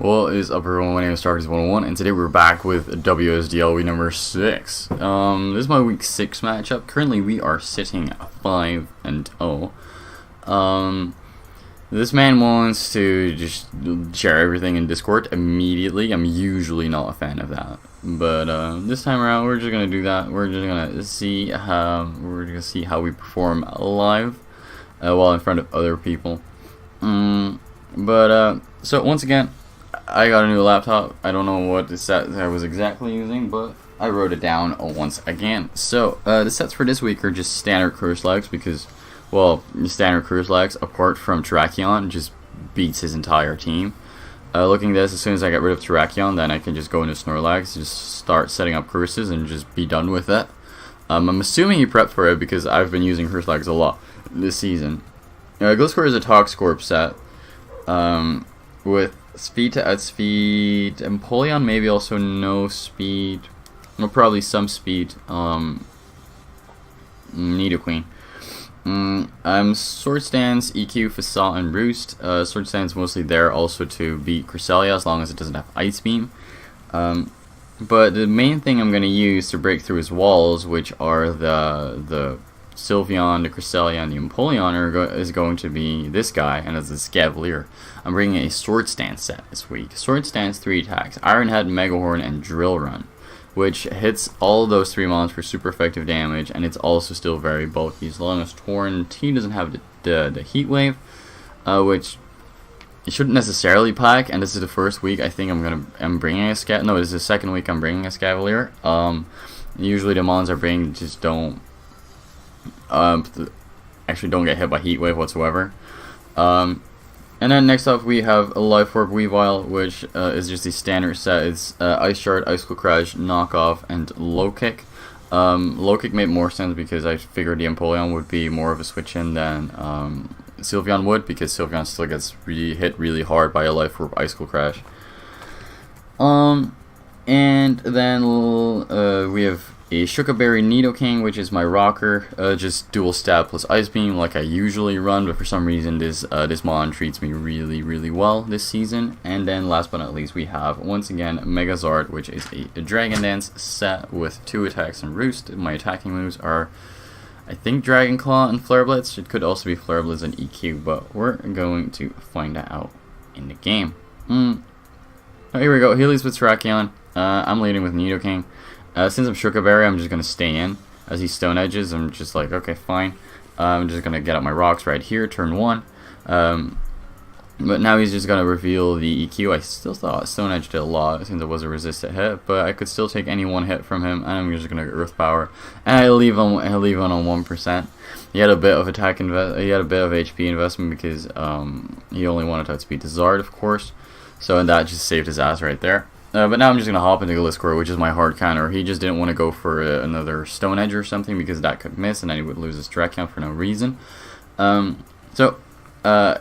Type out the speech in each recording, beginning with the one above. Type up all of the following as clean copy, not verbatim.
What is up, everyone? My name is Starkers101, and today we're back with WSDL week number 6. This is my week 6 matchup. Currently, we are sitting 5-0. This man wants to just share everything in Discord immediately. I'm usually not a fan of that, but this time around, we're just gonna do that. We're just gonna see how we perform live while in front of other people. So once again, I got a new laptop. I don't know what the set I was exactly using, but I wrote it down once again. So the sets for this week are just standard curse legs because, well, standard curse legs apart from Terrakion just beats his entire team. Looking at this, as soon as I get rid of Terrakion, then I can just go into Snorlax, just start setting up curses and just be done with it. I'm assuming he prepped for it because I've been using curse legs a lot this season. Gliscor is a Toxcorp set with speed to outspeed, Empoleon maybe also no speed, well, probably some speed. Nidoqueen. Sword Stance, EQ, Facade, and Roost. Sword Stance mostly there also to beat Cresselia as long as it doesn't have Ice Beam. But the main thing I'm going to use to break through his walls, which are the Sylveon, the Cresselia, and the Empoleon, is going to be this guy, and as a Cavalier. I'm bringing a Sword Stance set this week. Sword Stance 3 attacks, Iron Head, Megahorn, and Drill Run, which hits all of those 3 mons for super effective damage, and it's also still very bulky. As long as Torn T doesn't have the Heat Wave, which it shouldn't necessarily pack, and this is the first week I think I'm bringing a Scav. No, this is the second week I'm bringing a Cavalier. Usually the mons I bring just don't actually don't get hit by Heat Wave whatsoever. And then next up we have a Life Orb Weavile, which is just the standard set. It's Ice Shard, Icicle Crash, Knockoff, and Low Kick. Low Kick made more sense because I figured the Empoleon would be more of a switch-in than Sylveon would, because Sylveon still gets hit really hard by a Life Orb Icicle Crash. And then we have a Shukaberry Nidoking, which is my rocker, just dual stab plus Ice Beam like I usually run, but for some reason this mon treats me really well this season. And then last but not least we have once again Megazord, which is a Dragon Dance set with 2 attacks and Roost. My attacking moves are, I think, Dragon Claw and Flare Blitz. It could also be Flare Blitz and EQ, but we're going to find that out in the game. Oh, here we go. He leads with Terrakion. I'm leading with Nidoking. Since I'm Shukaberry, I'm just going to stay in. As he Stone Edges, I'm just like, okay, fine. I'm just going to get out my rocks right here, turn 1. But now he's just going to reveal the EQ. I still thought Stone Edge did a lot since it was a resistant hit, but I could still take any one hit from him, and I'm just going to Earth Power. And I leave him on 1%. He had a bit of he had a bit of HP investment because he only wanted to outspeed the Zard, of course. So that just saved his ass right there. But now I'm just going to hop into Gliscor, which is my hard counter. He just didn't want to go for another Stone Edge or something because that could miss and then he would lose his direct count for no reason. Gliscor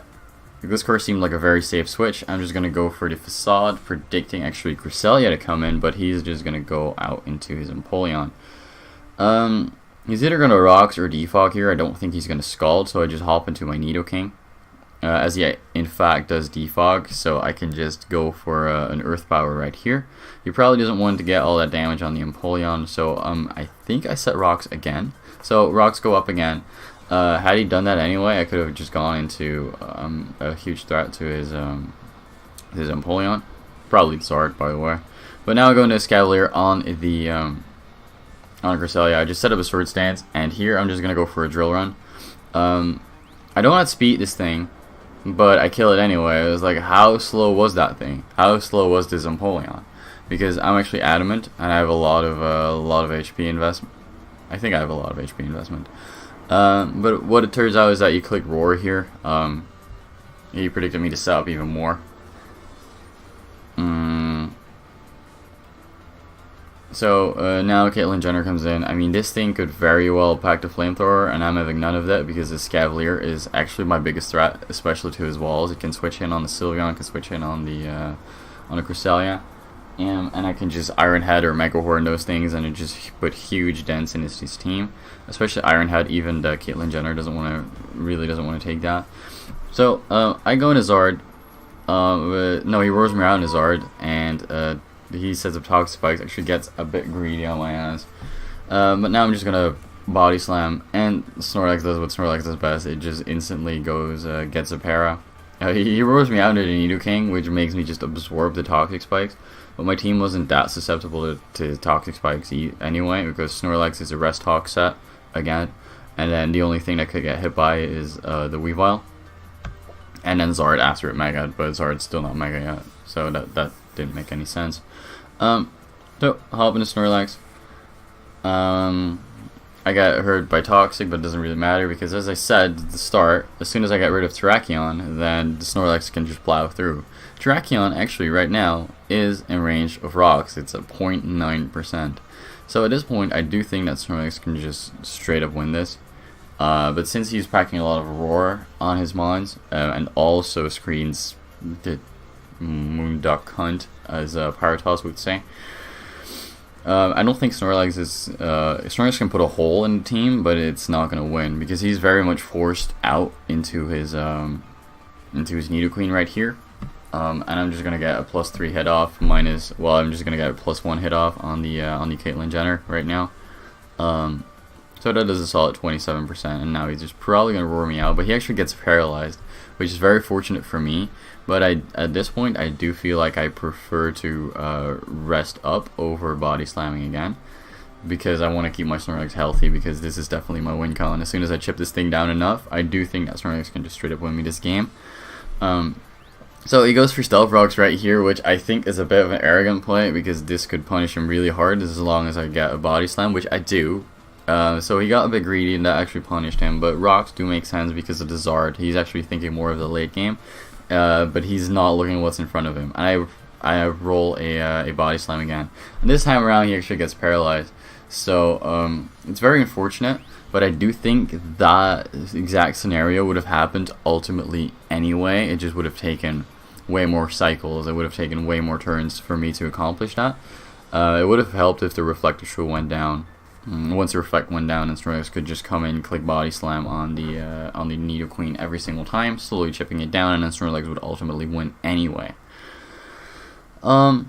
seemed like a very safe switch. I'm just going to go for the Facade, predicting actually Cresselia to come in, but he's just going to go out into his Empoleon. He's either going to Rocks or Defog here. I don't think he's going to Scald, so I just hop into my Nidoking. As he in fact does defog, so I can just go for an Earth Power right here. He probably doesn't want to get all that damage on the Empoleon, so I think I set Rocks again. So Rocks go up again. Had he done that anyway, I could have just gone into a huge threat to his Empoleon. Probably Zard, by the way. But now I go into Cavalier on the on Cresselia. I just set up a Sword Stance, and here I'm just gonna go for a Drill Run. I don't outspeed this thing, but I kill it anyway. It was like, how slow was that thing? How slow was this Empoleon? Because I'm actually adamant, and I have a lot of HP investment. I think I have a lot of HP investment. But what it turns out is that you click Roar here. He predicted me to set up even more. So now Caitlyn Jenner comes in. I mean, this thing could very well pack the Flamethrower, and I'm having none of that because this Cavalier is actually my biggest threat, especially to his walls. It can switch in on the Sylveon, can switch in on the Cresselia, and I can just Iron Head or Mega Horn those things, and it just put huge dents in his team. Especially Iron Head. Even Caitlyn Jenner really doesn't want to take that. So I go into Zard. No, he roars me around his Zard, and he sets up Toxic Spikes, actually gets a bit greedy on my ass. But now I'm just gonna body slam, and Snorlax does what Snorlax does best. It just instantly goes, gets a para. He roars me out into Nidoking, which makes me just absorb the Toxic Spikes. But my team wasn't that susceptible to Toxic Spikes anyway, because Snorlax is a Rest Hawk set again, and then the only thing that could get hit by is the Weavile. And then Zard after it Mega, but Zard's still not Mega yet, so that didn't make any sense. So hop into Snorlax. I got hurt by Toxic, but it doesn't really matter because, as I said at the start, as soon as I get rid of Terrakion, then the Snorlax can just plow through. Terrakion actually right now is in range of rocks. It's at 0.9%. So at this point, I do think that Snorlax can just straight up win this. But since he's packing a lot of Roar on his mons, and also screens the Moonduck Hunt, as Paratos would say, I don't think Snorlax is... Snorlax can put a hole in the team, but it's not going to win, because he's very much forced out into his Nidoqueen right here. And I'm just going to get a +3 hit off, minus... Well, I'm just going to get a +1 hit off on the Caitlyn Jenner right now. So that does a solid 27%, and now he's just probably going to roar me out, but he actually gets paralyzed, which is very fortunate for me. But at this point, I do feel like I prefer to rest up over body slamming again, because I want to keep my Snorlax healthy, because this is definitely my win con. As soon as I chip this thing down enough, I do think that Snorlax can just straight up win me this game. So he goes for Stealth Rocks right here, which I think is a bit of an arrogant play, because this could punish him really hard as long as I get a body slam, which I do. So he got a bit greedy, and that actually punished him, but Rocks do make sense because of the Zard. He's actually thinking more of the late game, but he's not looking at what's in front of him. And I roll a body slam again, and this time around he actually gets paralyzed. So it's very unfortunate, but I do think that exact scenario would have happened ultimately anyway. It just would have taken way more cycles. It would have taken way more turns for me to accomplish that. It would have helped if the Reflector Shell went down. Once the Reflect went down, and Snorlax could just come in, click Body Slam on the Nidoqueen every single time, slowly chipping it down, and then Snorlax would ultimately win anyway. So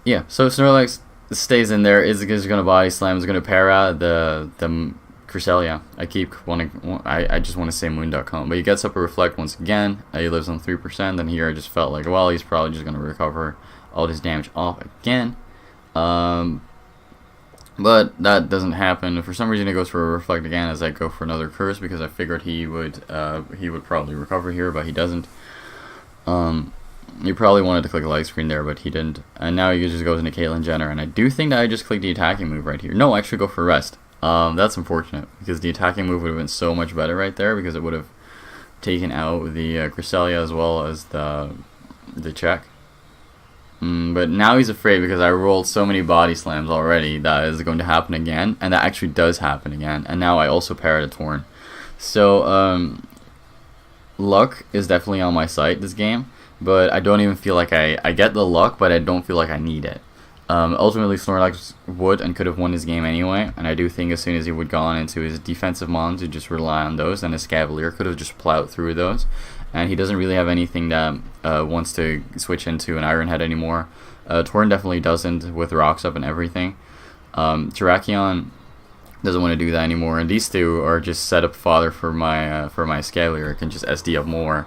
yeah, so Snorlax stays in there, is going to Body Slam, is going to para the Cresselia. I just want to say Moon.com, but he gets up a Reflect once again. He lives on 3%. Then here I just felt like, well, he's probably just going to recover all his damage off again. But that doesn't happen. For some reason, it goes for a Reflect again as I go for another Curse, because I figured he would probably recover here, but he doesn't. He probably wanted to click a light screen there, but he didn't. And now he just goes into Caitlyn Jenner, and I do think that I just clicked the attacking move right here. No, I actually go for Rest. That's unfortunate, because the attacking move would have been so much better right there, because it would have taken out the Cresselia as well as the check. But now he's afraid, because I rolled so many body slams already that is going to happen again, and that actually does happen again. And now I also parried a Torn. So luck is definitely on my side this game, but I don't even feel like I get the luck, but I don't feel like I need it. Ultimately, Snorlax would and could have won this game anyway, and I do think as soon as he would gone into his defensive mon to just rely on those, then his Cavalier could have just plowed through those. And he doesn't really have anything that wants to switch into an Iron Head anymore. Torn definitely doesn't, with Rocks up and everything. Terrakion doesn't want to do that anymore, and these two are just set up fodder for my Scavalier. It can just SD up more.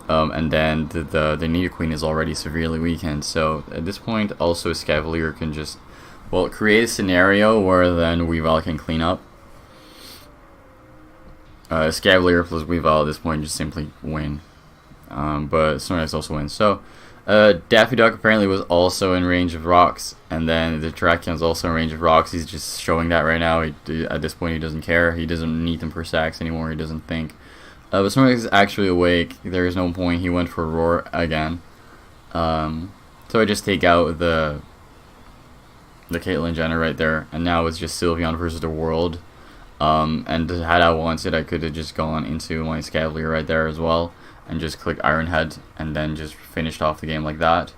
And then the Nidoqueen is already severely weakened, so at this point also Scavalier can just, well, create a scenario where then Weavile can clean up. Scavalier plus Weavile at this point just simply win, but Snorlax also wins. So Daffy Duck apparently was also in range of Rocks, and then the Terrakion's also in range of Rocks. He's just showing that right now. At this point he doesn't care. He doesn't need them per stacks anymore. He doesn't think. But Snorlax is actually awake. There is no point. He went for Roar again. So I just take out the Caitlyn Jenner right there, and now it's just Sylveon versus the world. And had I wanted, I could have just gone into my Scavalier right there as well, and just click Iron Head, and then just finished off the game like that.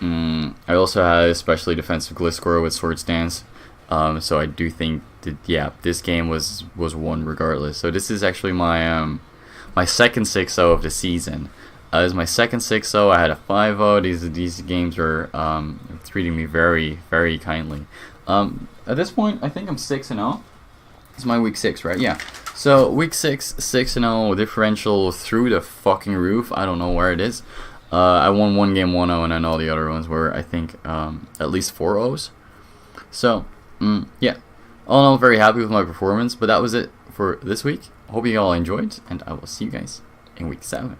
I also had especially defensive Gliscor with Swords Dance. So I do think that, yeah, this game was won regardless. So this is actually my my second 6-0 of the season. This is my second 6-0. I had a 5-0. These games are treating me very, very kindly. At this point, I think I'm 6-0. It's my week 6, right? Yeah. So week 6, 6-0, differential through the fucking roof. I don't know where it is. I won one game 1-0, and then all the other ones were, I think, at least 4-0s. So, yeah. All in all, very happy with my performance. But that was it for this week. Hope you all enjoyed, and I will see you guys in week 7.